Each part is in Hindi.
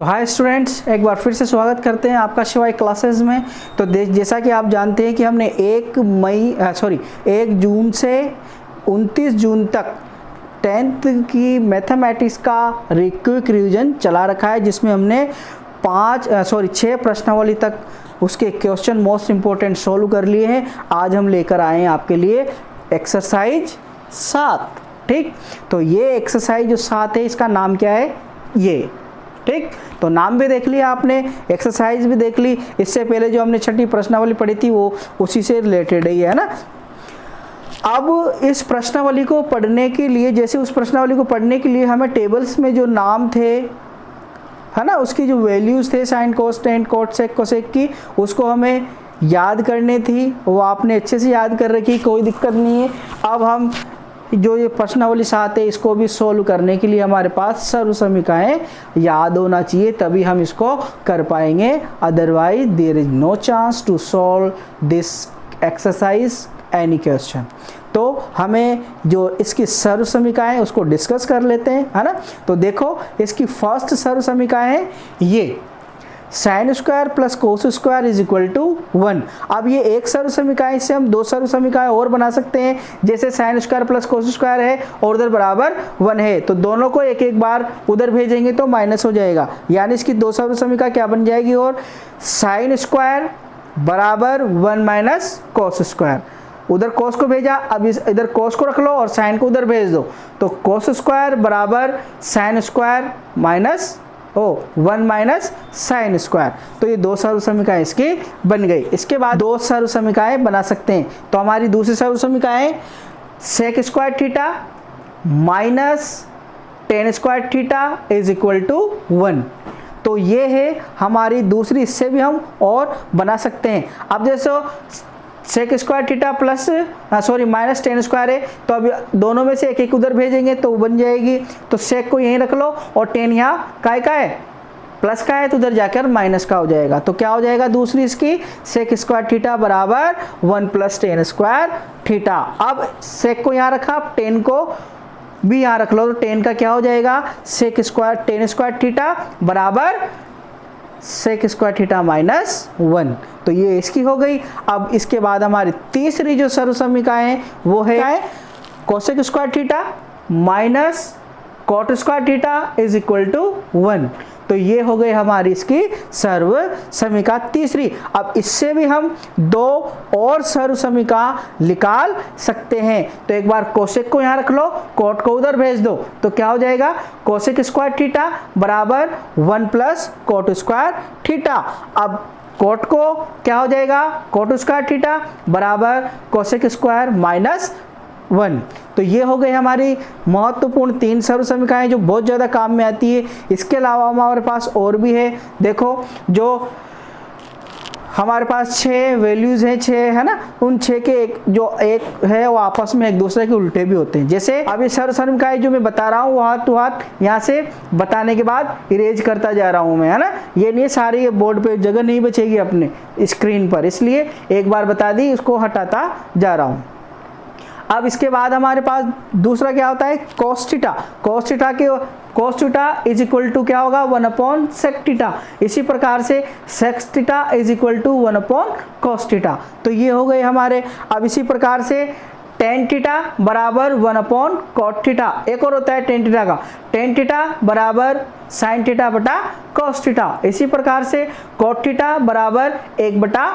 हाय स्टूडेंट्स, एक बार फिर से स्वागत करते हैं आपका शिवाय क्लासेस में। तो जैसा कि आप जानते हैं कि हमने 1 जून से 29 जून तक 10th की मैथमेटिक्स का क्विक रिवीजन चला रखा है, जिसमें हमने 6 प्रश्नावली तक उसके क्वेश्चन मोस्ट इम्पोर्टेंट सोल्व कर लिए हैं। आज हम लेकर आए हैं आपके लिए एक्सरसाइज 7। ठीक, तो ये एक्सरसाइज जो 7 है इसका नाम क्या है, ये। ठीक, तो नाम भी देख लिया आपने, एक्सरसाइज भी देख ली। इससे पहले जो हमने छठी प्रश्नावली पढ़ी थी वो उसी से रिलेटेड ही है ना। अब इस प्रश्नावली को पढ़ने के लिए, जैसे उस प्रश्नावली को पढ़ने के लिए हमें टेबल्स में जो नाम थे है ना, उसकी जो वैल्यूज थे sine cos tan cot sec cosec की, उसको हमें याद करनी थी। वो आपने अच्छे से याद कर रखी, कोई दिक्कत नहीं है। अब हम जो ये प्रश्नावली 7 है इसको भी सोल्व करने के लिए हमारे पास सर्व समीकरणें याद होना चाहिए, तभी हम इसको कर पाएंगे। Otherwise there is no chance to solve this exercise any question. तो हमें जो इसकी सर्व समीकरण है उसको डिस्कस कर लेते हैं, है ना। तो देखो, इसकी फर्स्ट सर्व समीकरण है ये sine square plus cos square is equal to 1। अब ये एक सर्व समीकरण, इससे हम 2 सर्व समीकरण और बना सकते हैं। जैसे sign square plus cos square है और उधर बराबर 1 है, तो दोनों को एक एक बार उधर भेजेंगे तो माइनस हो जाएगा, यानी इसकी 2 सर्व समीकरण क्या बन जाएगी, और साइन स्क्वायर बराबर 1 माइनस कोस स्क्वायर। उधर कोस को भेजा, अब इधर कोस को रख लो और साइन को उधर भेज दो, तो कोस स्क्वायर बराबर sine square minus 1 minus sine square. तो ये 2 सर्व समीकरण इसकी बन गई। इसके बाद 2 सर्व समीकरण बना सकते हैं। तो हमारी दूसरी सर्व समीकरण sec square theta minus tan square theta is equal to 1। तो ये है हमारी दूसरी, इससे भी हम और बना सकते हैं। अब जैसे sec square theta plus minus tan square है, तो अब दोनों में से एक एक उधर भेजेंगे तो बन जाएगी। तो सेक को यहीं रख लो और टेन यहाँ का है, प्लस का है, तो उधर जाकर माइनस का हो जाएगा। तो क्या हो जाएगा दूसरी इसकी, सेक स्क्वायर थीटा बराबर 1 प्लस टेन स्क्वायर थीटा। अब सेक को यहाँ रखा, अब टेन को भी यहाँ रख लो, तो टेन का क्या हो जाएगा, sec square tan square theta बराबर सेक स्क्वायर थीटा माइनस 1। तो ये इसकी हो गई। अब इसके बाद हमारी तीसरी जो सर्व समीकरण है वो है cosec square theta minus cot square theta is equal to 1। तो ये हो गई हमारी इसकी सर्व समीकरण तीसरी। अब इससे भी हम 2 और सर्व समीकरण निकाल सकते हैं। तो एक बार कोसेक को यहाँ रख लो, कॉट को उधर भेज दो, तो क्या हो जाएगा, कोसेक स्क्वायर थीटा बराबर 1 प्लस कॉट स्क्वायर थीटा। अब कॉट को क्या हो जाएगा, कॉट स्क्वायर थीटा बराबर कोसेक स्क्वायर माइनस 1। तो ये हो गई हमारी महत्वपूर्ण 3 सर्व समीकरण जो बहुत ज़्यादा काम में आती है। इसके अलावा हमारे पास और भी है। देखो, जो हमारे पास 6 वैल्यूज़ हैं, 6 है ना, उन 6 के एक है वो आपस में एक दूसरे के उल्टे भी होते हैं। जैसे अब ये सर्व समीकरण जो मैं बता रहा हूँ वो हाथ टू हाथ यहाँ से बताने के बाद इरेज करता जा रहा हूँ मैं, है ना। ये नहीं सारी ये बोर्ड पे जगह नहीं बचेगी अपने स्क्रीन पर, इसलिए एक बार बता दी, इसको हटाता जा रहा हूँ। अब इसके बाद हमारे पास दूसरा क्या होता है, cos theta. cos theta is equal to क्या होगा, 1 अपॉन सेक थीटा। इसी प्रकार से sec theta is equal to 1 upon cos theta. तो ये हो गए हमारे। अब इसी प्रकार से टेन थीटा बराबर 1 अपॉन कॉट थीटा। एक और होता है टेन थीटा का, टेन थीटा बराबर साइन थीटा बटा cos थीटा। इसी प्रकार से कॉट थीटा बराबर 1 बटा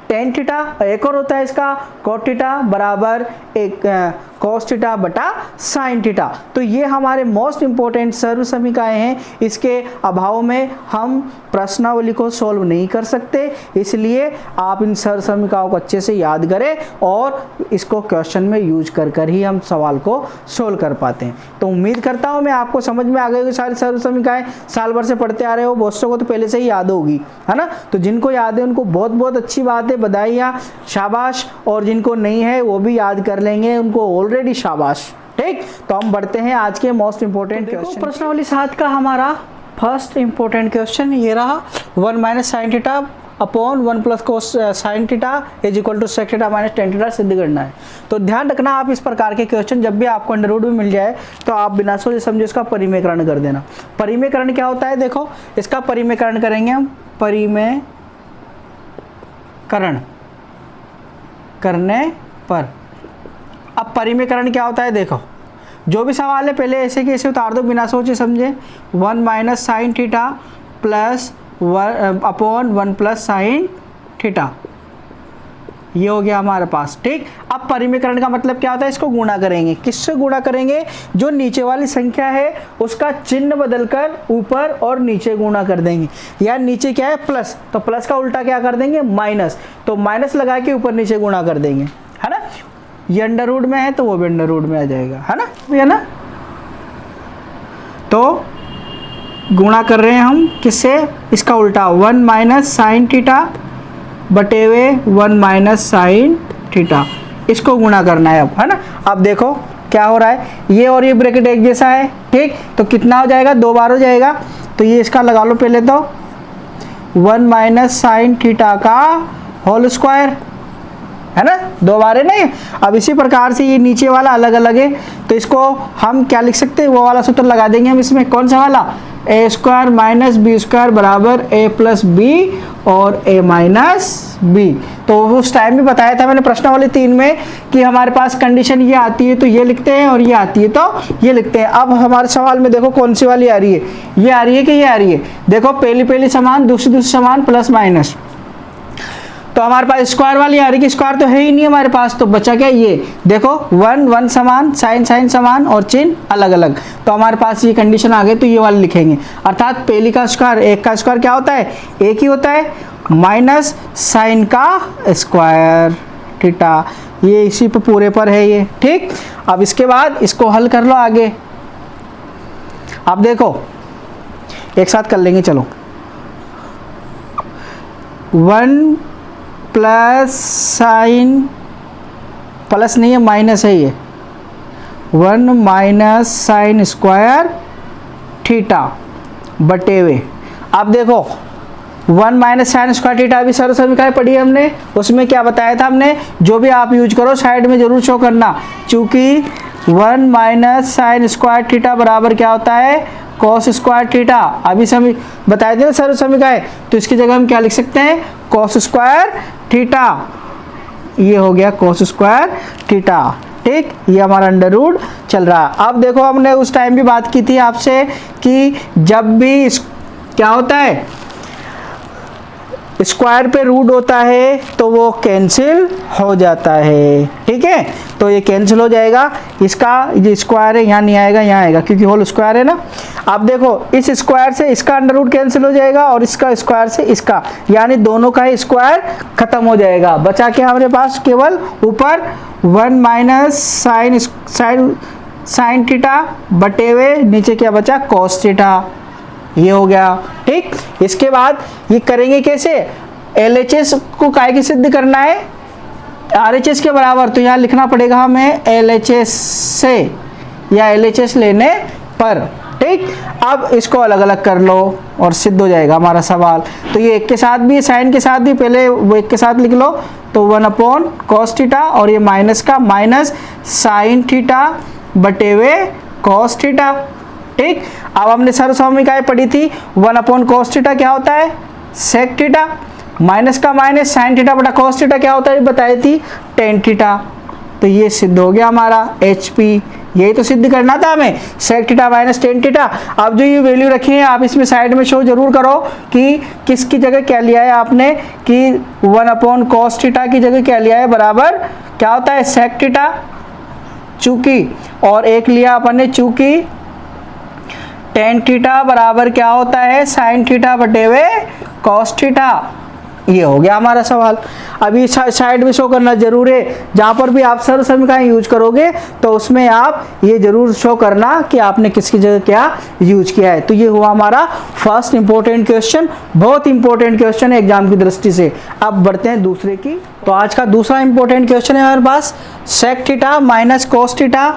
टेन थीटा। एक और होता है इसका कॉट थीटा बराबर 1 cos थीटा बटा साइन थीटा। तो ये हमारे मोस्ट इंपॉर्टेंट सर्व समीकरण हैं। इसके अभाव में हम प्रश्नावली को सॉल्व नहीं कर सकते, इसलिए आप इन सर्व समीकरणों को अच्छे से याद करें और इसको क्वेश्चन में यूज कर ही हम सवाल को सॉल्व कर पाते हैं। तो उम्मीद करता हूँ मैं आपको समझ में आ गई होगी सारी सर्व समीकरण। साल भर से पढ़ते आ रहे हो, बहुत को तो पहले से ही याद होगी, है ना। तो जिनको याद है उनको बहुत बहुत अच्छी बात है, बधाइयाँ, शाबाश। और जिनको नहीं है वो भी याद कर लेंगे, उनको ऑलरेडी शाबाश। ठीक, तो हम बढ़ते हैं आज के मोस्ट इंपोर्टेंट क्वेश्चन। प्रश्नावली 7 का हमारा फर्स्ट इंपोर्टेंट क्वेश्चन ये रहा, 1 minus sine theta upon 1 plus cos sine theta is equal to sec theta minus tan theta सिद्ध करना है। तो ध्यान रखना, आप इस प्रकार के क्वेश्चन जब भी आपको अंडर रूट में मिल जाए तो आप बिना सोचे समझे इसका परिमेयकरण कर देना। परिमेयकरण क्या होता है, देखो इसका परिमेयकरण करेंगे हम, परिमेयकरण करने पर अब परिमेयकरण क्या होता है, देखो जो भी सवाल है पहले ऐसे कि ऐसे उतार दो बिना सोचे समझे। 1 minus sine theta plus upon 1 plus sine theta, ये हो गया हमारे पास। ठीक, अब परिमेयकरण का मतलब क्या होता है, इसको गुणा करेंगे। किससे गुणा करेंगे, जो नीचे वाली संख्या है उसका चिन्ह बदलकर ऊपर और नीचे गुणा कर देंगे। या नीचे क्या है प्लस, तो प्लस का उल्टा क्या कर देंगे माइनस, तो माइनस लगा के ऊपर नीचे गुणा कर देंगे, है ना। ये अंडर रूट में है तो वो भी अंडर रूट में आ जाएगा, है ना। तो गुणा कर रहे हैं हम किससे, इसका उल्टा 1 माइनस साइन थीटा बटे हुए 1 माइनस साइन थीटा, इसको गुणा करना है अब, है ना। अब देखो क्या हो रहा है, ये और ये ब्रैकेट एक जैसा है, ठीक, तो कितना हो जाएगा, 2 बार हो जाएगा। तो ये इसका लगा लो पहले तो 1 माइनस साइन थीटा का होल स्क्वायर, है ना, 2 बार है ना ये। अब इसी प्रकार से ये नीचे वाला अलग अलग है तो इसको हम क्या लिख सकते हैं, वो वाला सूत्र लगा देंगे हम इसमें, कौन सा वाला, ए स्क्वायर माइनस बी स्क्वायर बराबर ए प्लस बी और ए माइनस बी। तो उस टाइम भी बताया था मैंने प्रश्नावली 3 में कि हमारे पास कंडीशन ये आती है तो ये लिखते हैं और ये आती है तो ये लिखते हैं। अब हमारे सवाल में देखो कौन सी वाली आ रही है, ये आ रही है कि ये आ रही है, देखो पहली समान दूसरी समान प्लस माइनस, तो हमारे पास स्क्वायर वाली आ रही है, स्क्वायर तो है ही नहीं हमारे पास, तो बचा क्या, ये देखो 1 समान, साइन समान और चिन्ह अलग अलग, तो हमारे पास ये कंडीशन आ गई तो ये वाली लिखेंगे। अर्थात पहली का स्क्वायर, एक का स्क्वायर क्या होता है, एक ही होता है, माइनस साइन का स्क्वायर थीटा, ये इसी पे पूरे पर है ये, ठीक। अब इसके बाद इसको हल कर लो आगे। अब देखो एक साथ कर लेंगे, चलो 1 प्लस साइन, प्लस नहीं है माइनस है ये, 1 माइनस साइन स्क्वायर थीटा बटे हुए, अब देखो 1 माइनस साइन स्क्वायर थीटा अभी सर्व समीकरण पढ़ी है हमने, उसमें क्या बताया था हमने, जो भी आप यूज करो साइड में जरूर शो करना, क्योंकि 1 माइनस साइन स्क्वायर थीटा बराबर क्या होता है, कॉस स्क्वायर थीटा। अभी समय बताए थे ना सर्व समीकरण, तो इसकी जगह हम क्या लिख सकते हैं, कॉस स्क्वायर थीटा, ये हो गया कॉस स्क्वायर थीटा, ठीक। ये हमारा अंडर रूट चल रहा है। अब देखो हमने उस टाइम भी बात की थी आपसे कि जब भी क्या होता है, स्क्वायर पे रूट होता है तो वो कैंसिल हो जाता है, ठीक है, तो ये कैंसिल हो जाएगा, इसका ये स्क्वायर है यहाँ नहीं आएगा, यहाँ आएगा क्योंकि होल स्क्वायर है ना। अब देखो इस स्क्वायर से इसका अंडर रूट कैंसिल हो जाएगा और इसका स्क्वायर से इसका, यानी दोनों का ही स्क्वायर खत्म हो जाएगा, बचा के हमारे पास केवल ऊपर 1 माइनस साइन थीटा बटे हुए नीचे क्या बचा, कॉस थीटा, ये हो गया, ठीक। इसके बाद ये करेंगे कैसे, LHS को काय के सिद्ध करना है, RHS के बराबर, तो यहाँ लिखना पड़ेगा हमें LHS से या LHS लेने पर, ठीक। अब इसको अलग अलग कर लो और सिद्ध हो जाएगा हमारा सवाल। तो ये एक के साथ भी साइन के साथ भी पहले वो एक के साथ लिख लो, तो 1 अपॉन कॉस थीटा और ये माइनस का माइनस साइन थीटा बटे हुए कॉस थीटा, ठीक। अब हमने सर्व समीकरण पढ़ी थी, 1 अपॉन कॉस थीटा क्या होता है, सेक थीटा, माइनस का माइनस साइन थीटा बटा कॉस थीटा क्या होता है बताई थी, टेन थीटा। तो ये सिद्ध हो गया हमारा HP, यही तो सिद्ध करना था हमें, sec theta minus tan theta. अब जो ये वैल्यू रखी है आप इसमें साइड में शो जरूर करो कि किसकी जगह क्या लिया है आपने, कि 1 अपॉन कॉस थीटा की जगह क्या लिया है, बराबर क्या होता है, सेक थीटा चूंकि, और एक लिया अपन ने चूंकि टेन थीटा बराबर क्या होता है, साइन थीटा बटे हुए कॉस थीटा। ये हो गया हमारा सवाल। अभी साइड में शो करना जरूर है, जहाँ पर भी आप सर्व समीकरण यूज करोगे तो उसमें आप ये जरूर शो करना कि आपने किसकी जगह क्या यूज किया है। तो ये हुआ हमारा फर्स्ट इंपॉर्टेंट क्वेश्चन, बहुत इंपॉर्टेंट क्वेश्चन है एग्जाम की दृष्टि से। अब बढ़ते हैं दूसरे की। तो आज का दूसरा इंपॉर्टेंट क्वेश्चन है हमारे पास, sec theta minus cos theta,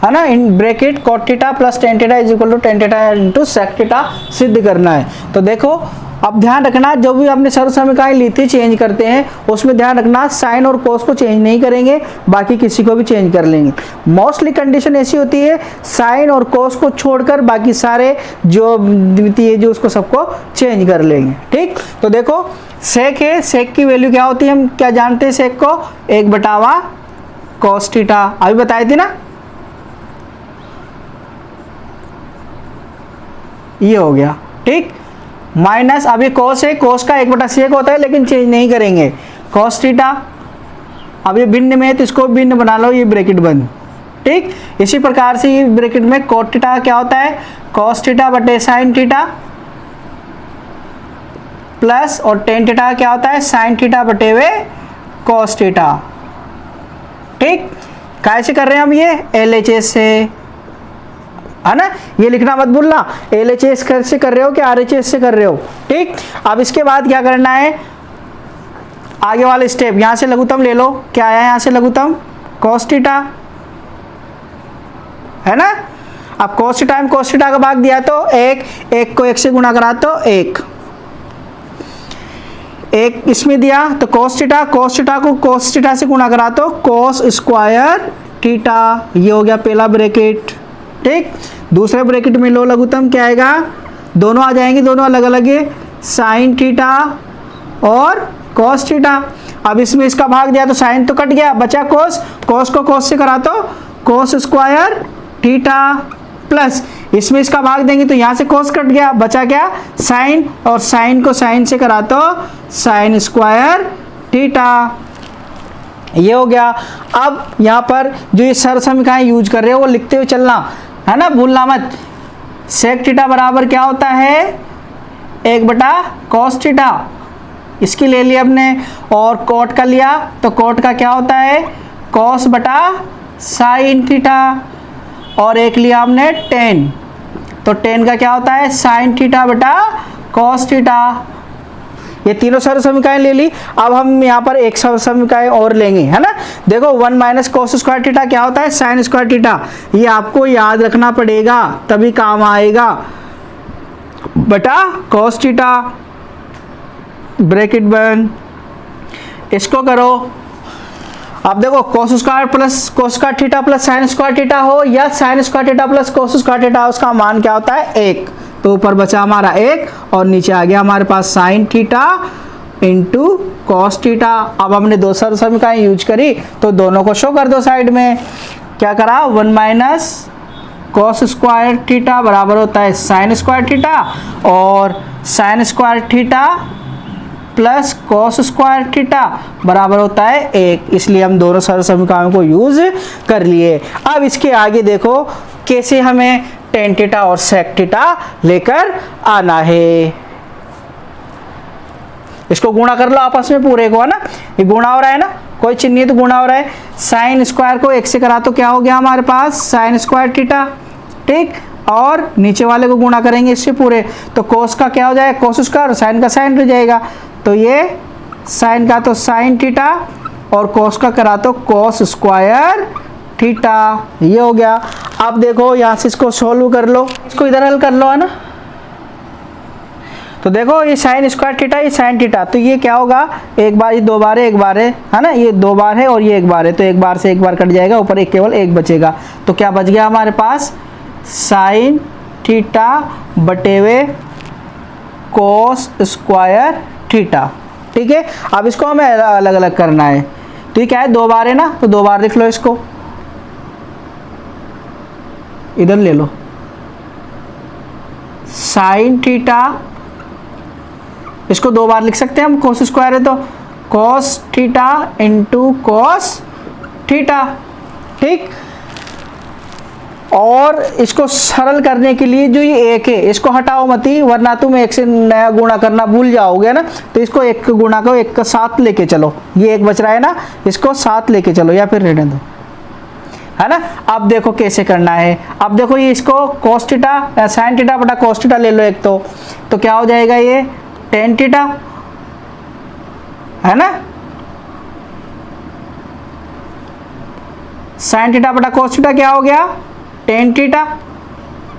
है ना, in bracket cot theta plus tan theta is equal to tan theta into sec theta सिद्ध करना है। तो देखो अब ध्यान रखना, जब भी आपने सर्व समीकरण ली थी चेंज करते हैं, उसमें ध्यान रखना साइन और कोस को चेंज नहीं करेंगे, बाकी किसी को भी चेंज कर लेंगे। मोस्टली कंडीशन ऐसी होती है साइन और कोस को छोड़कर बाकी सारे जो द्वितीय जो उसको सबको चेंज कर लेंगे। ठीक, तो देखो सेक है, सेक की वैल्यू क्या होती है, हम क्या जानते हैं सेक को, 1/, cos थीटा, अभी बताई थी ना, ये हो गया। ठीक, माइनस अभी कोस है, कोस का 1/sec होता है लेकिन चेंज नहीं करेंगे, cos थीटा, अब ये भिन्न में है तो इसको भिन्न बना लो, ये ब्रैकेट बंद। ठीक, इसी प्रकार से ये ब्रैकेट में cot थीटा क्या होता है, cos थीटा बटे sin थीटा प्लस, और tan थीटा क्या होता है, sin थीटा बटे हुए cos थीटा। ठीक, कैसे कर रहे हैं हम ये, LHS से, है ना, ये लिखना मत भूलना, LHS से कर रहे हो कि RHS से कर रहे हो। ठीक, अब इसके बाद क्या करना है, आगे वाले स्टेप, यहां से लघुत्तम ले लो, क्या आया यहां से लघुत्तम, cos थीटा, है ना। अब cos थीटा में cos थीटा का भाग दिया तो 1 को 1 से गुणा करा तो 1 इसमें दिया तो cos थीटा को cos थीटा से गुणा करा तो cos स्क्वायर थीटा, ये हो गया पहला ब्रैकेट। ठीक, दूसरे ब्रैकेट में लो लघुत्तम, क्या आएगा, दोनों आ जाएंगे, दोनों अलग अलग है, साइन थीटा और cos थीटा। अब इसमें इसका भाग दिया तो साइन तो कट गया, बचा cos को cos से करा तो cos स्क्वायर थीटा प्लस, इसमें इसका भाग देंगे तो यहाँ से cos कट गया, बचा क्या साइन, और साइन को साइन से करा तो साइन स्क्वायर थीटा, ये हो गया। अब यहाँ पर जो ये सर्व समीकरण यूज कर रहे हो वो लिखते हुए चलना, है ना, भूलना मत। सेक थीटा बराबर क्या होता है, 1/cos थीटा, इसकी ले लिया हमने, और कोट का लिया तो कोट का क्या होता है, cos बटा साइन थीटा, और एक लिया हमने tan, तो tan का क्या होता है, साइन थीटा बटा cos थीटा। ये तीनों सर्व समीकरण ले ली। अब हम यहाँ पर एक सर्व समीकरण और लेंगे, है ना। देखो 1 - cos स्क्वायर थीटा क्या होता है, साइन स्क्वायर थीटा, ये आपको याद रखना पड़ेगा तभी काम आएगा, बटा cos थीटा, ब्रैकेट बंद, इसको करो। अब देखो cos square plus cos square theta plus sine square theta हो या sine square theta plus cos square theta, उसका मान क्या होता है, 1, तो ऊपर बचा हमारा 1 और नीचे आ गया हमारे पास sine theta into cos theta. अब हमने दो सर्व समीकरण यूज करी तो दोनों को शो कर दो साइड में, क्या करा, 1 - cos स्क्वायर थीटा बराबर होता है साइन स्क्वायर थीटा, और sine square theta plus cos square theta बराबर होता है 1, इसलिए हम दोनों सर्व समीकरणों को यूज कर लिए। अब इसके आगे देखो कैसे हमें tan थीटा और sec थीटा लेकर आना है। इसको गुणा कर लो आपस में पूरे को, है ना, ये गुणा हो रहा है ना, कोई चिन्ह नहीं तो गुणा हो रहा है। साइन स्क्वायर को 1 से करा तो क्या हो गया हमारे पास, साइन स्क्वायर थीटा। ठीक, और नीचे वाले को गुणा करेंगे इससे पूरे, तो cos का क्या हो जाएगा, cos स्क्वायर, और साइन का साइन रह जाएगा, तो ये साइन का तो साइन थीटा और cos का करा तो cos स्क्वायर थीटा, ये हो गया। अब देखो यहाँ से इसको सोल्व कर लो, इसको इधर हल कर लो, है ना। तो देखो ये साइन स्क्वायर थीटा, ये साइन थीटा, तो ये क्या होगा, एक बार, ये 2 बार है ना, ये 2 बार है और ये 1 बार है, तो 1 बार से 1 बार कट जाएगा, ऊपर एक केवल 1 बचेगा, तो क्या बच गया हमारे पास, साइन थीटा बटे हुए cos स्क्वायर थीटा। ठीक है, अब इसको हमें अलग अलग करना है, तो ये क्या है, 2 बार है ना, तो 2 बार लिख लो, इसको इधर ले लो, साइन थीटा, इसको 2 बार लिख सकते हैं हम, cos स्क्वायर है तो cos theta into cos theta. ठीक, और इसको सरल करने के लिए जो ये 1 है इसको हटाओ मत ही, वरना तुम 1 से नया गुणा करना भूल जाओगे ना, तो इसको 1 का गुणा करो, 1 का 7 लेके चलो, ये 1 बच रहा है ना, इसको 7 लेके चलो या फिर रहने दो, है ना। अब देखो कैसे करना है, अब देखो ये इसको cos थीटा साइन थीटा बटा cos थीटा ले लो एक, तो क्या हो जाएगा, ये tan थीटा, है ना, साइन थीटा बटा cos थीटा क्या हो गया, tan थीटा।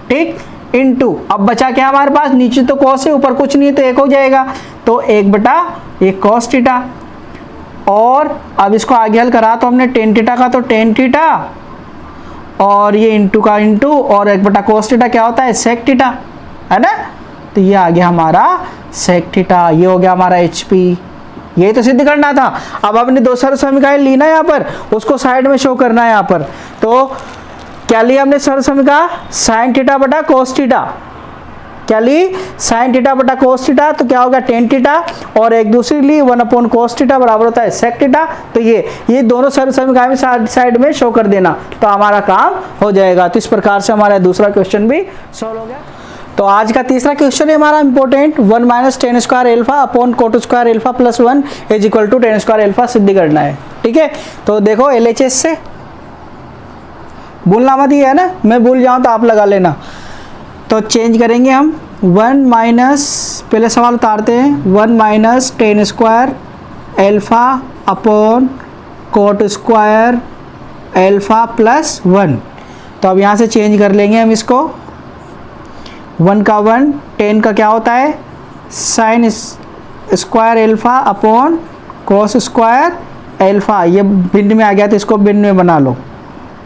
ठीक, इनटू, अब बचा क्या हमारे पास, नीचे तो कॉस है ऊपर कुछ नहीं है तो 1 हो जाएगा, तो 1/1 कॉस थीटा। और अब इसको आगे हल करा तो हमने टेन थीटा का तो टेन थीटा, और ये इंटू का इंटू, और 1/cos थीटा क्या होता है, सेक थीटा, है ना। तो ये आ गया हमारा सेक थीटा, ये हो गया हमारा HP। ये तो सिद्ध करना था। अब आपने दो सरल समीकरण ली ना यहाँ पर, उसको साइड में शो करना है यहाँ पर। तो क्या लिया हमने सरल समीकरण, साइन थीटा बटा कोस थीटा, क्या ली, साइन थीटा बटा कोस थीटा, तो क्या होगा टेन थीटा, और एक दूसरी ली 1/cos थीटा बराबर होता है सेक थीटा। तो ये दोनों सरल समीकरण साइड में शो कर देना, तो हमारा काम हो जाएगा। तो इस प्रकार से हमारा दूसरा क्वेश्चन भी सॉल्व हो गया। तो आज का तीसरा क्वेश्चन है हमारा important, 1 - tan square alpha upon cot square alpha plus 1 is equal to tan square alpha सिद्ध करना है। ठीक है, तो देखो LHS से भूलना मत, ये है ना, मैं भूल जाऊं तो आप लगा लेना। तो चेंज करेंगे हम 1 माइनस, पहले सवाल उतारते हैं, 1 - tan square alpha upon cot square alpha plus 1। तो अब यहाँ से चेंज कर लेंगे हम इसको, 1 का 1, 10 का क्या होता है, sine square alpha upon cos square alpha, ये भिन्न में आ गया तो इसको भिन्न में बना लो,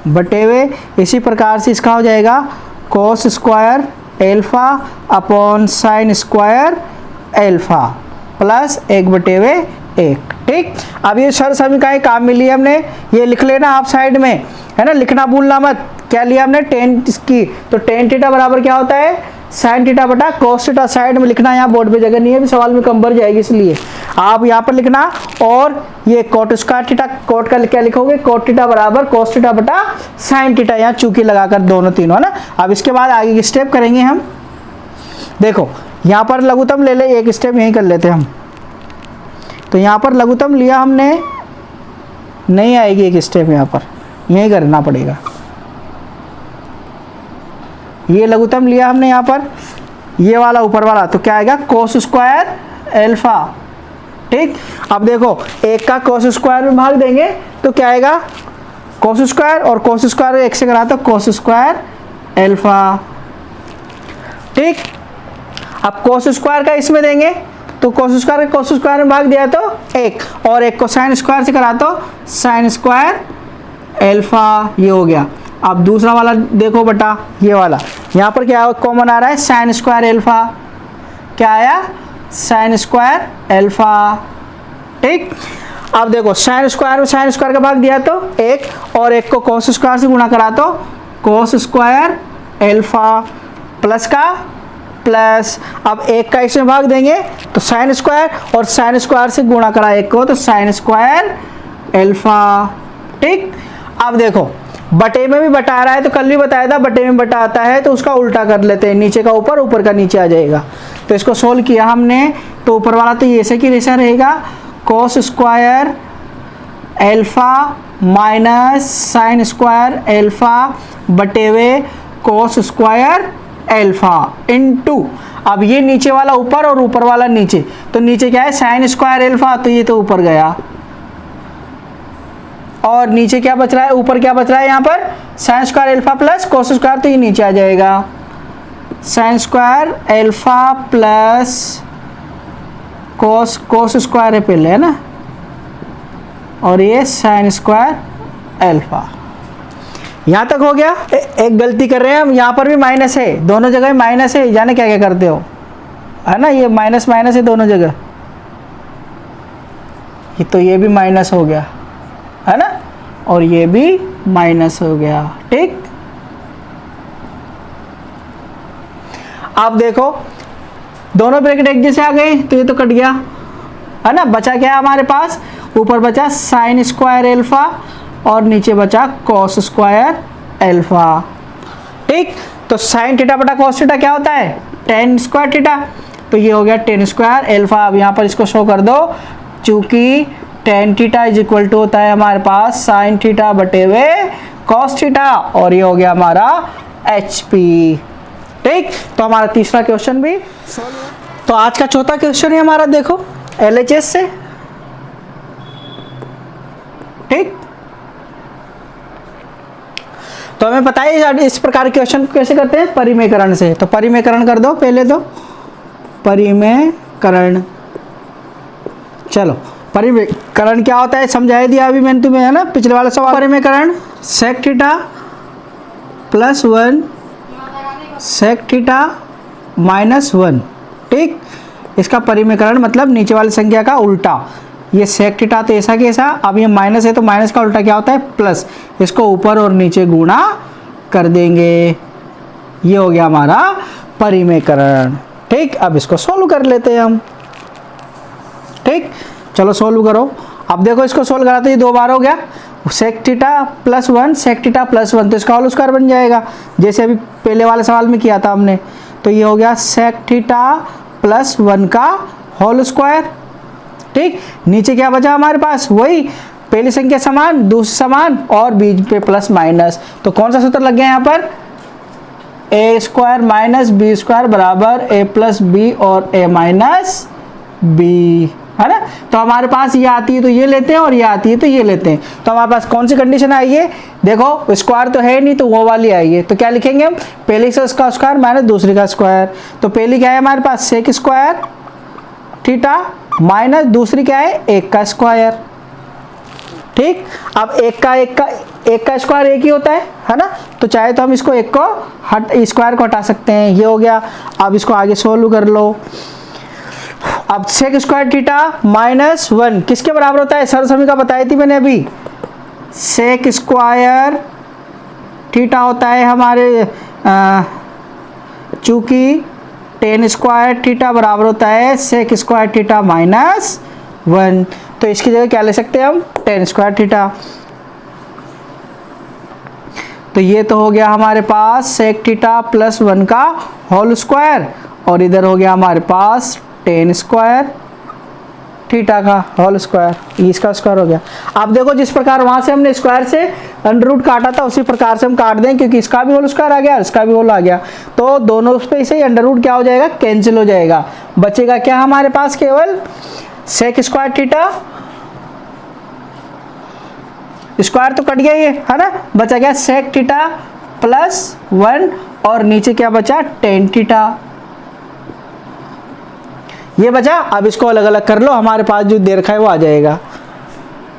बटे हुए। इसी प्रकार से इसका हो जाएगा cos square alpha upon sine square alpha plus 1/1। ठीक, अब ये सरल समीकरण काम में लिए हमने, ये लिख लेना आप साइड में, है ना, लिखना भूलना मत। क्या लिया हमने, टेन की, तो टेन थीटा बराबर क्या होता है, साइन थीटा बटा कॉस थीटा। साइड में लिखना, यहाँ बोर्ड पे जगह नहीं है, भी सवाल में कम भर जाएगी, इसलिए आप यहाँ पर लिखना। और ये कॉट स्क्वायर थीटा, कॉट का क्या लिखोगे, कॉट थीटा बराबर कॉस थीटा बटा साइन थीटा, यहाँ चूकी लगाकर दोनों तीनों, है ना। अब इसके बाद आगे की स्टेप करेंगे हम। देखो यहाँ पर लघुत्तम ले ले, एक स्टेप यहीं कर लेते हैं हम। तो यहाँ पर लघुत्तम लिया हमने, नहीं आएगी एक स्टेप, यहाँ पर यहीं करना पड़ेगा। ये लघुत्तम लिया हमने यहाँ पर, ये वाला ऊपर वाला, तो क्या आएगा, कोस स्क्वायर एल्फा। ठीक, अब देखो एक का कोस स्क्वायर में भाग देंगे तो क्या आएगा, कोस स्क्वायर, और कोस स्क्वायर एक से करा तो कोस स्क्वायर एल्फा। ठीक, अब कोस स्क्वायर का इसमें देंगे तो कोस स्क्वायर में भाग दिया तो 1, और एक को साइन स्क्वायर से करा तो साइन स्क्वायर एल्फा, ये हो गया। अब दूसरा वाला देखो बटा, ये वाला, यहाँ पर क्या कॉमन आ रहा है, साइन स्क्वायर एल्फा, क्या आया, साइन स्क्वायर एल्फा। ठीक, अब देखो साइन स्क्वायर में साइन स्क्वायर का भाग दिया तो 1, और एक को कॉस स्क्वायर से गुणा करा तो कॉस स्क्वायर एल्फा प्लस का प्लस, अब एक का इसमें भाग देंगे तो साइन स्क्वायर, और साइन स्क्वायर से गुणा करा एक को तो साइन स्क्वायर एल्फा। ठीक, अब देखो बटे में भी बटा रहा है, तो कल भी बताया था बटे में बटा आता है तो उसका उल्टा कर लेते हैं, नीचे का ऊपर, ऊपर का नीचे आ जाएगा। तो इसको सोल्व किया हमने, तो ऊपर वाला तो ये ऐसे की जैसा रहेगा, cos square alpha minus sine square alpha बटे हुए कॉस स्क्वायर एल्फा इनटू, अब ये नीचे वाला ऊपर और ऊपर वाला नीचे, तो नीचे क्या है, साइन स्क्वायर एल्फा, तो ये तो ऊपर गया, और नीचे क्या बच रहा है, ऊपर क्या बच रहा है, यहाँ पर sine square alpha plus cos square, तो ये नीचे आ जाएगा, sine square alpha plus cos square है पहले, है ना, और ये साइन स्क्वायर एल्फा। यहाँ तक हो गया। एक गलती कर रहे हैं हम, यहाँ पर भी माइनस है, दोनों जगह माइनस है, जाने क्या क्या करते हो, है ना, ये माइनस माइनस है दोनों जगह, ये तो ये भी माइनस हो गया, है ना, और ये भी माइनस हो गया। ठीक, अब देखो दोनों ब्रैकेट एक जैसे आ गए, तो ये तो कट गया, है ना, बचा क्या हमारे पास, ऊपर बचा साइन स्क्वायर एल्फा और नीचे बचा कॉस स्क्वायर एल्फा। ठीक, तो साइन थीटा बटा कॉस थीटा क्या होता है, टेन स्क्वायर थीटा, तो ये हो गया टेन स्क्वायर एल्फा। अब यहाँ पर इसको शो कर दो, चूंकि tan theta is equal to होता है हमारे पास साइन थीटा बटे हुए कॉस थीटा, और ये हो गया हमारा HP। ठीक, तो हमारा तीसरा क्वेश्चन भी सॉल्व हुआ। तो आज का चौथा क्वेश्चन है हमारा, देखो LHS से। ठीक, तो हमें पता है इस प्रकार के क्वेश्चन कैसे करते हैं, परिमेयकरण से। तो परिमेयकरण कर दो पहले, तो परिमेयकरण, चलो परिमेयकरण क्या होता है समझाई दिया अभी मैंने तुम्हें, है ना, पिछले वाला सवाल। परिमेयकरण sec theta plus 1 sec theta minus 1, ठीक। इसका परिमेयकरण मतलब नीचे वाली संख्या का उल्टा। ये sec थीटा तो ऐसा कैसा, अब ये माइनस है तो माइनस का उल्टा क्या होता है, प्लस। इसको ऊपर और नीचे गुणा कर देंगे, ये हो गया हमारा परिमेयकरण, ठीक। अब इसको सोल्व कर लेते हैं हम, ठीक। चलो सोल्व करो। अब देखो इसको सोल्व करा तो ये 2 बार हो गया, sec theta plus 1 sec theta plus 1, तो इसका होल स्क्वायर बन जाएगा जैसे अभी पहले वाले सवाल में किया था हमने। तो ये हो गया sec थीटा प्लस 1 का होल स्क्वायर, ठीक। नीचे क्या बचा हमारे पास, वही पहली संख्या समान, दूसरी समान और बीच पे प्लस माइनस। तो कौन सा सूत्र लग गया यहाँ पर, ए स्क्वायर माइनस बी स्क्वायर बराबर ए प्लस बी और ए माइनस बी, है ना। तो हमारे पास ये आती है तो ये लेते हैं और ये आती है तो ये लेते हैं। तो हमारे पास कौन सी कंडीशन आई है, देखो स्क्वायर तो है नहीं तो वो वाली आई है। तो क्या लिखेंगे हम, पहली से उसका स्क्वायर माइनस दूसरी का स्क्वायर। तो पहली क्या है हमारे पास सेक स्क्वायर थीटा माइनस दूसरी क्या है 1 का स्क्वायर, ठीक। अब एक का स्क्वायर एक ही होता है ना। तो चाहे तो हम इसको एक को स्क्वायर को हटा सकते हैं, ये हो गया। अब इसको आगे सोल्व कर लो। अब सेक स्क्वायर थीटा माइनस 1 किसके बराबर होता है, सरल समीकरण बताई थी मैंने अभी। सेक स्क्वायर थीटा होता है हमारे चूंकि टेन स्क्वायर थीटा बराबर होता है सेक स्क्वायर थीटा माइनस 1, तो इसकी जगह क्या ले सकते हैं हम, टेन स्क्वायर थीटा। तो ये तो हो गया हमारे पास सेक थीटा प्लस 1 का होल स्क्वायर, और इधर हो गया हमारे पास टेन स्क्वायर थीटा का होल स्क्वायर, इसका स्क्वायर हो गया। आप देखो जिस प्रकार वहां से हमने स्क्वायर से अंडर रूट काटा था उसी प्रकार से हम काट दें, क्योंकि इसका भी होल स्क्वायर आ गया और इसका भी होल आ गया। तो दोनों पे से अंडर रूट क्या हो जाएगा, कैंसिल हो जाएगा। बचेगा क्या हमारे पास, केवल सेक स्क्वायर थीटा, स्क्वायर तो कट गया ये, है ना। बचा गया सेक थीटा प्लस 1 और नीचे क्या बचा, टेन थीटा, ये बचा। अब इसको अलग अलग कर लो, हमारे पास जो दे रखा है वो आ जाएगा।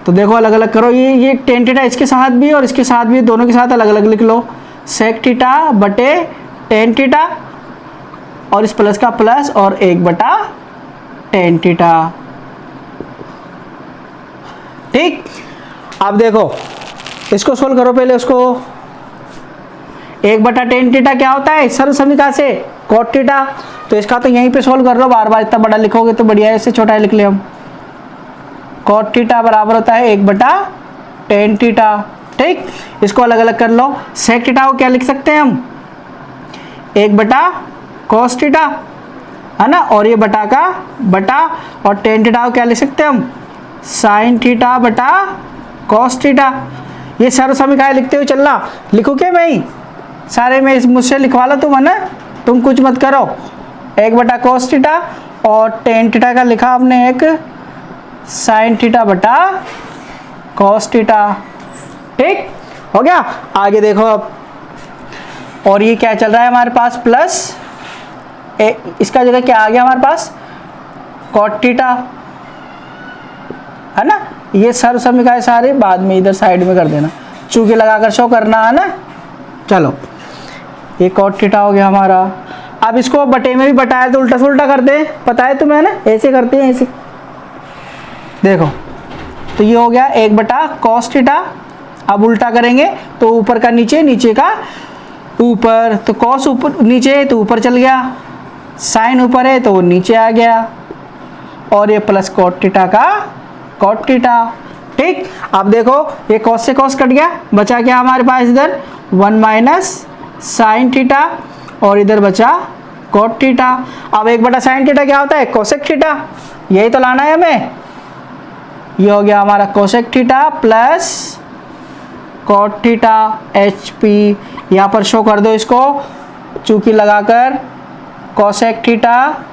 तो देखो अलग अलग करो, ये टेन थीटा इसके साथ भी और इसके साथ भी, दोनों के साथ अलग अलग लिख लो। सेक थीटा बटे टेन थीटा और इस प्लस का प्लस और 1 बटा टेन थीटा, ठीक। अब देखो इसको सोल्व करो पहले, उसको 1 बटा टेन थीटा क्या होता है, सर्व समीकरण से कॉट थीटा। तो इसका तो यहीं पे सोल्व कर लो, बार बार इतना बड़ा लिखोगे तो बढ़िया है, इससे छोटा लिख ले हम। कॉट थीटा बराबर होता है 1 बटा टेन थीटा, ठीक। इसको अलग अलग कर लो। सेक थीटा को क्या लिख सकते हैं हम, 1 बटा कॉस थीटा, है ना, और ये बटा का बटा, और टेन थीटा को क्या लिख सकते हैं हम, साइन थीटा बटा कॉस थीटा। ये सर्व समीकरण लिखते हुए चलना, लिखो क्या मैं ही सारे में मुझसे लिखवा लो तुम, है ना, तुम कुछ मत करो। 1 बटा कॉस थीटा और टेन थीटा का लिखा हमने एक साइन थीटा बटा कॉस थीटा, ठीक हो गया। आगे देखो अब, और ये क्या चल रहा है हमारे पास, प्लस इसका जगह क्या आ गया हमारे पास, कॉट थीटा, है ना। ये सर्व समीकरण सारे बाद में इधर साइड में कर देना, चूके लगाकर शो करना, है ना। चलो ये कॉट थीटा हो गया हमारा। अब इसको बटे में भी बटाया तो उल्टा सुल्टा करते हैं, पता है तुम्हें, ना, ऐसे करते हैं, ऐसे देखो। तो ये हो गया 1 बटा कॉस थीटा। अब उल्टा करेंगे तो ऊपर का नीचे, नीचे का ऊपर, तो कॉस ऊपर नीचे है तो ऊपर चल गया, साइन ऊपर है तो वो नीचे आ गया, और ये प्लस कॉट थीटा का कॉट थीटा, ठीक। अब देखो ये कॉस से कॉस कट गया, बचा क्या हमारे पास इधर 1 माइनस साइन थीटा और इधर बचा कॉट थीटा। अब 1 बटा साइन थीटा क्या होता है, कोसेक थीटा, यही तो लाना है हमें। ये हो गया हमारा cosec theta plus cot theta H P, यहाँ पर शो कर दो इसको चूंकि लगाकर, कोसेक थीटा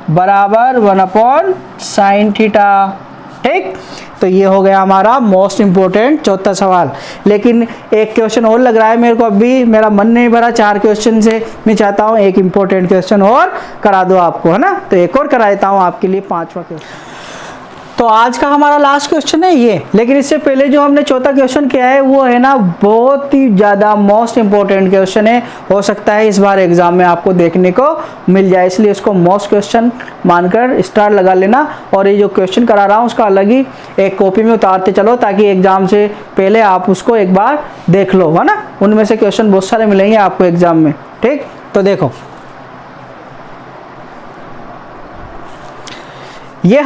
बराबर 1 अपॉन साइन थीटा, ठीक, तो ये हो गया हमारा मोस्ट इंपॉर्टेंट चौथा सवाल। लेकिन एक क्वेश्चन और लग रहा है मेरे को, अभी मेरा मन नहीं भरा 4 क्वेश्चन से, मैं चाहता हूँ एक इंपॉर्टेंट क्वेश्चन और करा दो आपको, है ना। तो एक और करा देता हूँ आपके लिए 5वां क्वेश्चन। तो आज का हमारा लास्ट क्वेश्चन है ये, लेकिन इससे पहले जो हमने चौथा क्वेश्चन किया है वो है ना बहुत ही ज़्यादा मोस्ट इंपॉर्टेंट क्वेश्चन है, हो सकता है इस बार एग्जाम में आपको देखने को मिल जाए, इसलिए इसको मोस्ट क्वेश्चन मानकर स्टार लगा लेना। और ये जो क्वेश्चन करा रहा हूँ उसका अलग ही एक कॉपी में उतारते चलो, ताकि एग्जाम से पहले आप उसको एक बार देख लो, है ना। उनमें से क्वेश्चन बहुत सारे मिलेंगे आपको एग्जाम में। ठीक, तो देखो ये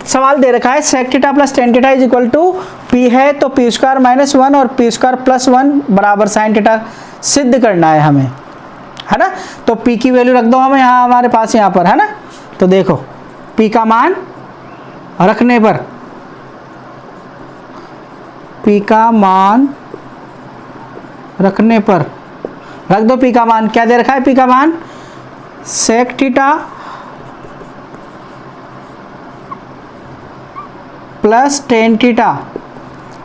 सवाल दे रखा है sec theta plus tan theta is equal to P है, तो पी स्क्वायर माइनस 1 और पी स्क्वायर प्लस 1 बराबर sin थीटा सिद्ध करना है हमें, है ना। तो p की वैल्यू रख दो हमें यहाँ हमारे पास यहाँ पर, है ना। तो देखो p का मान रखने पर, p का मान रखने पर रख दो p का मान, क्या दे रखा है p का मान sec theta plus tan theta.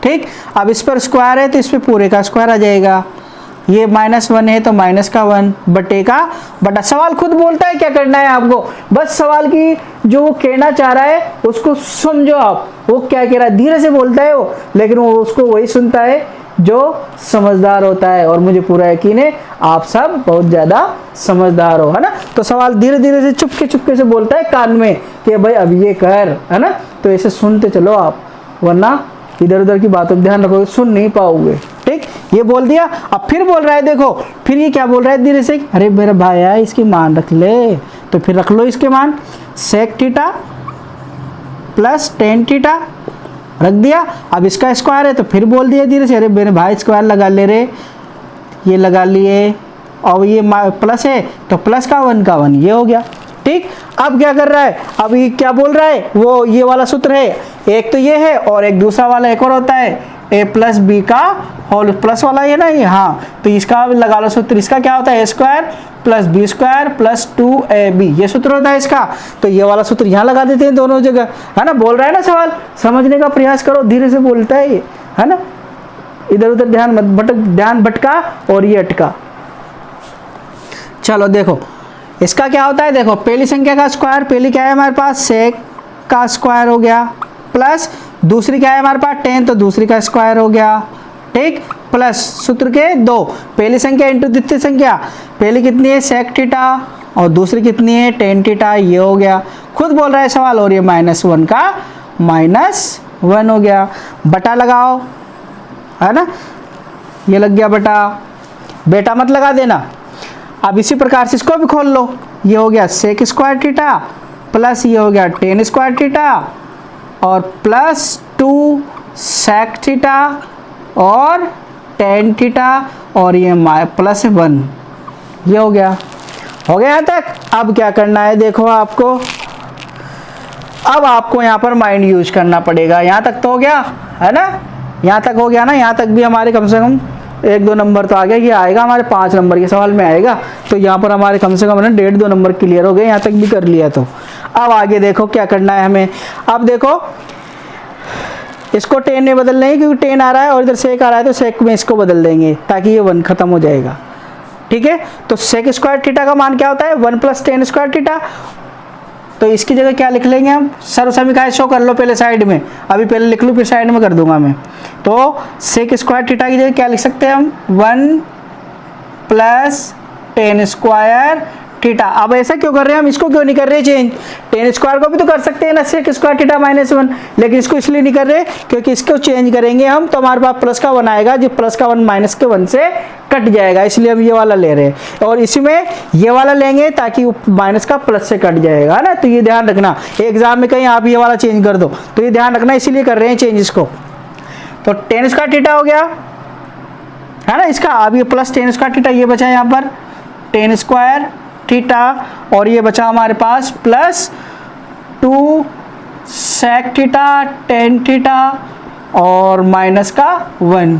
ठीक, अब इस पर स्क्वायर है तो इस पर पूरे का स्क्वायर आ जाएगा, ये -1 है तो -1 बटे का बटा। सवाल खुद बोलता है क्या करना है आपको, बस सवाल की जो वो कहना चाह रहा है उसको समझो आप, वो क्या कह रहा है, धीरे से बोलता है वो, लेकिन वो उसको वही सुनता है जो समझदार होता है। और मुझे पूरा यकीन है आप सब बहुत ज़्यादा समझदार हो, है ना। तो सवाल धीरे धीरे से चुपके से बोलता है कान में कि भाई अब ये कर, है ना। तो ऐसे सुनते चलो आप, वरना इधर उधर की बातों का ध्यान रखोगे, सुन नहीं पाओगे। ठीक, ये बोल दिया, अब फिर बोल रहा है, देखो फिर ये क्या बोल रहा है धीरे से, अरे मेरा भाई है इसकी मान रख ले, तो फिर रख लो इसके मान sec theta plus tan theta रख दिया। अब इसका स्क्वायर है तो फिर बोल दिया धीरे से, अरे मेरे भाई स्क्वायर लगा ले रे, ये लगा लिए, और ये प्लस है तो प्लस का 1 का 1 ये हो गया। ठीक, अब क्या कर रहा है, अब ये क्या बोल रहा है, वो ये वाला सूत्र है, एक तो ये है और एक दूसरा वाला एक और होता है a प्लस बी का होल प्लस वाला है ना ये, हाँ तो इसका लगा लो सूत्र, इसका क्या होता है a square plus b square plus 2ab, ये सूत्र होता है इसका। तो ये वाला सूत्र यहाँ लगा देते हैं दोनों जगह, है ना। बोल रहा है ना सवाल, समझने का प्रयास करो, धीरे से बोलता है ये, है ना। इधर उधर ध्यान भटका और ये अटका। चलो देखो इसका क्या होता है, देखो पहली संख्या का स्क्वायर, पहली क्या है हमारे पास sec का स्क्वायर हो गया, प्लस दूसरी क्या है हमारे पास tan, तो दूसरी का स्क्वायर हो गया। ठीक, प्लस सूत्र के 2, पहली संख्या इंटू द्वितीय संख्या, पहली कितनी है sec थीटा और दूसरी कितनी है tan थीटा, ये हो गया। खुद बोल रहा है सवाल, और ये -1 का -1 हो गया, बटा लगाओ, है ना, ये लग गया बटा, बेटा मत लगा देना। अब इसी प्रकार से इसको भी खोल लो, ये हो गया sec स्क्वायर थीटा प्लस ये हो गया tan स्क्वायर थीटा और प्लस 2 sec थीटा और tan थीटा और ये प्लस 1, ये हो गया यहाँ तक। अब क्या करना है देखो आपको, अब आपको यहाँ पर माइंड यूज करना पड़ेगा। यहाँ तक तो हो गया है ना, यहाँ तक हो गया ना, यहाँ तक भी हमारे कम से कम 1-2 नंबर तो आ गया, ये आएगा हमारे 5 नंबर के सवाल में आएगा। तो यहाँ पर हमारे कम से कम ना 1.5-2 नंबर क्लियर हो गए, यहाँ तक भी कर लिया। तो अब आगे देखो क्या करना है हमें। अब देखो इसको tan में बदल लेंगे, क्योंकि tan आ रहा है और इधर sec आ रहा है, तो sec में इसको बदल देंगे ताकि ये 1 खत्म हो जाएगा। ठीक है, तो sec स्क्वायर थीटा का मान क्या होता है 1 प्लस tan स्क्वायर थीटा, तो इसकी जगह क्या लिख लेंगे हम, सर्व समीकरण शो कर लो पहले साइड में, अभी पहले लिख लूँ फिर साइड में कर दूंगा मैं। तो sec स्क्वायर थीटा की जगह क्या लिख सकते हैं हम 1 प्लस tan स्क्वायर थीटा। अब ऐसा क्यों कर रहे हैं हम, इसको क्यों नहीं कर रहे चेंज, tan स्क्वायर को भी तो कर सकते हैं ना sec स्क्वायर थीटा -1, लेकिन इसको इसलिए नहीं कर रहे क्योंकि इसको चेंज करेंगे हम तो हमारे पास प्लस का 1 आएगा, जो प्लस का 1 माइनस के 1 से कट जाएगा, इसलिए हम ये वाला ले रहे हैं। और इसी में ये वाला लेंगे ताकि माइनस का प्लस से कट जाएगा, है ना। तो ये ध्यान रखना, एग्जाम में कहीं आप ये वाला चेंज कर दो तो ये ध्यान रखना, इसीलिए कर रहे हैं चेंज इसको। तो tan स्क्वायर थीटा हो गया, है ना इसका। अब ये प्लस tan स्क्वायर थीटा ये बचा यहाँ पर tan स्क्वायर थीटा और ये बचा हमारे पास plus 2 sec theta tan theta और माइनस का 1।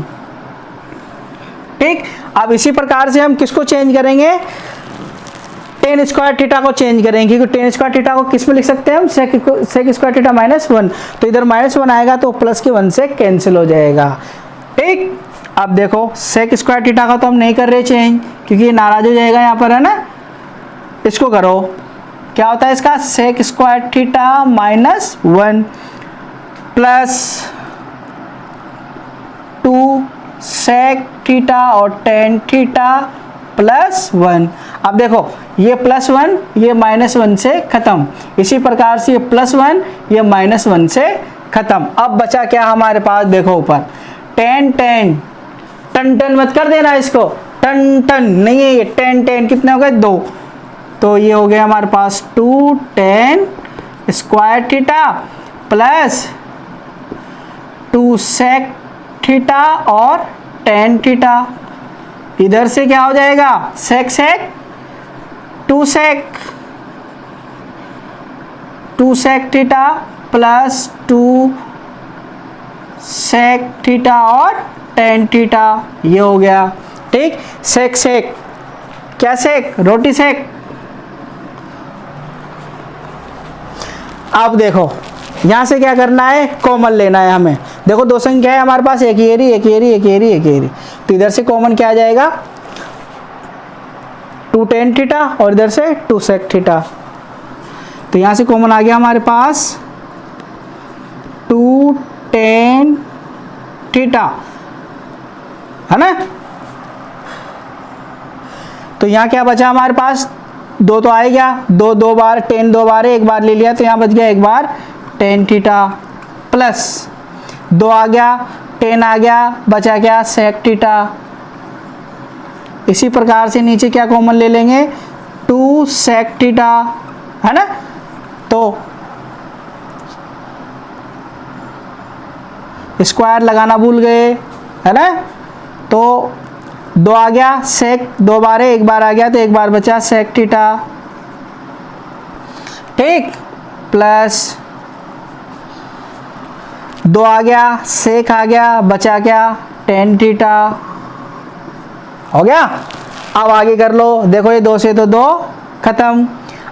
ठीक, अब इसी प्रकार से हम किसको चेंज करेंगे, टेन स्क्वायर थीटा को चेंज करेंगे, क्योंकि टेन स्क्वायर थीटा को किस में लिख सकते हैं हम, सेक स्क्वायर थीटा -1, तो इधर -1 आएगा तो प्लस के 1 से कैंसिल हो जाएगा। ठीक, अब देखो सेक स्क्वायर थीटा का तो हम नहीं कर रहे चेंज, क्योंकि ये नाराज हो जाएगा यहाँ पर, है ना। इसको करो, क्या होता है इसका, sec square theta -1 plus 2 sec theta और टेन थीटा +1। अब देखो ये +1 ये -1 से खत्म, इसी प्रकार से ये +1 ये -1 से खत्म। अब बचा क्या हमारे पास, देखो ऊपर टेन टन मत कर देना इसको, टन नहीं है ये, टेन कितने हो गए 2, तो ये हो गया हमारे पास 2 tan square theta plus 2 sec theta और टेन थीटा। इधर से क्या हो जाएगा, sec 2 sec theta plus 2 sec theta और टेन थीटा, ये हो गया। ठीक, सेक क्या सेक, रोटी सेक। अब देखो यहां से क्या करना है, कॉमन लेना है हमें। देखो दो संख्या है हमारे पास, एक ये, तो इधर से कॉमन क्या आ जाएगा, 2 टेन थीटा और इधर से 2 सेक थीटा, तो यहां से कॉमन आ गया हमारे पास 2 टेन थीटा, है ना। तो यहाँ क्या बचा हमारे पास, 2 तो आएगा, 2 बार टेन 2 बार है, एक बार ले लिया तो यहाँ बच गया एक बार टेन थीटा प्लस 2 आ गया, टेन आ गया, बचा क्या सेक थीटा। इसी प्रकार से नीचे क्या कॉमन ले लेंगे, 2 सेक थीटा, है ना। तो स्क्वायर लगाना भूल गए, है ना। तो 2 आ गया, सेक 2 बार है, एक बार आ गया तो एक बार बचा सेक थीटा। ठीक, प्लस 2 आ गया, सेक आ गया, बचा क्या टेन थीटा, हो गया। अब आगे कर लो, देखो ये 2 से तो 2 खत्म।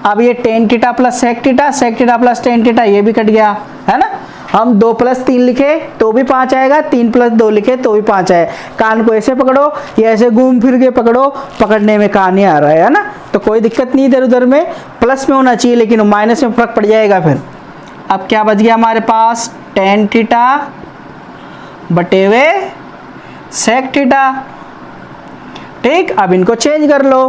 अब ये tan theta plus sec theta plus tan theta, ये भी कट गया, है ना। हम 2 + 3 लिखे तो भी 5 आएगा, 3 + 2 लिखे तो भी 5 आए। कान को ऐसे पकड़ो या ऐसे घूम फिर के पकड़ो, पकड़ने में कान नहीं आ रहा है ना, तो कोई दिक्कत नहीं, इधर उधर में प्लस में होना चाहिए, लेकिन माइनस में फर्क पड़ जाएगा फिर। अब क्या बच गया हमारे पास, टेन थीटा बटे हुए सेक थीटा। ठीक, अब इनको चेंज कर लो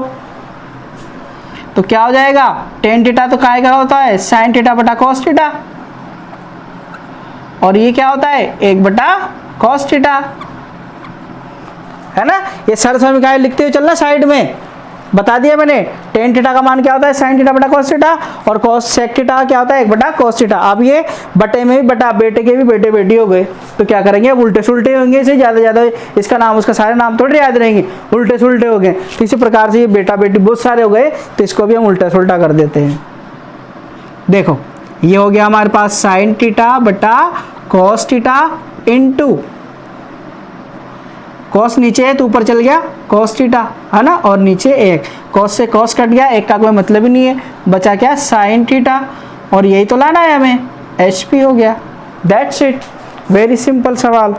तो क्या हो जाएगा, टेन थीटा तो काय का होता है, साइन थीटा बटा कॉस थीटा, और ये क्या होता है 1 बटा कॉस थीटा, है ना। ये सरल समीकरण लिखते हुए चलना, साइड में बता दिया मैंने। टेन थीटा का मान क्या होता है, साइन थीटा बटा कॉस थीटा, और कॉस सेक थीटा क्या होता है 1 बटा कॉस थीटा। अब ये बटे में भी बटा, बेटे के भी बेटे बेटी हो गए, तो क्या करेंगे, अब उल्टे सुलटे होंगे, इसे ज़्यादा इसका नाम उसका सारे नाम थोड़े याद रहेंगे, उल्टे सुलटे हो गए। तो इसी प्रकार से ये बेटा बेटी बहुत सारे हो गए, तो इसको भी हम उल्टा सुलटा कर देते हैं। देखो ये हो गया हमारे पास साइन थीटा बटा कॉस थीटा इंटू कॉस नीचे है तो ऊपर चल गया कॉस थीटा, है ना, और नीचे 1, कॉस से कॉस कट गया, 1 का कोई मतलब ही नहीं है, बचा क्या साइन थीटा, और यही तो लाना है हमें, HP हो गया। दैट्स इट, वेरी सिंपल सवाल,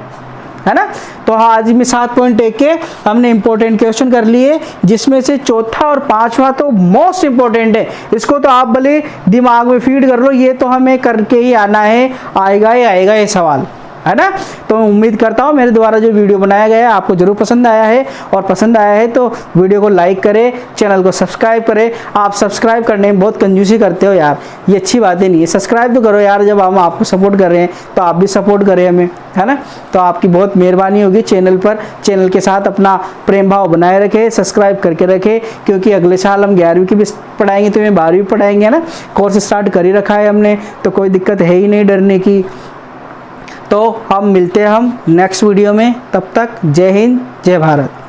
है ना। तो आज में 7.1 के हमने इंपॉर्टेंट क्वेश्चन कर लिए, जिसमें से चौथा और 5वां तो मोस्ट इंपॉर्टेंट है, इसको तो आप भले दिमाग में फीड कर लो, ये तो हमें करके ही आना है, आएगा ही आएगा ये सवाल, है ना। तो उम्मीद करता हूँ मेरे द्वारा जो वीडियो बनाया गया है आपको जरूर पसंद आया है, और पसंद आया है तो वीडियो को लाइक करें, चैनल को सब्सक्राइब करें। आप सब्सक्राइब करने में बहुत कंजूसी करते हो यार, ये अच्छी बातें नहीं है, सब्सक्राइब तो करो यार, जब हम आपको सपोर्ट कर रहे हैं तो आप भी सपोर्ट करें हमें, है ना। तो आपकी बहुत मेहरबानी होगी चैनल पर, चैनल के साथ अपना प्रेम भाव बनाए रखें, सब्सक्राइब करके रखें, क्योंकि अगले साल हम 11वीं की भी पढ़ाएंगे तो हमें 12वीं पढ़ाएंगे, है ना। कोर्स स्टार्ट कर ही रखा है हमने, तो कोई दिक्कत है ही नहीं डरने की। तो हम मिलते हैं हम नेक्स्ट वीडियो में, तब तक जय हिंद जय भारत।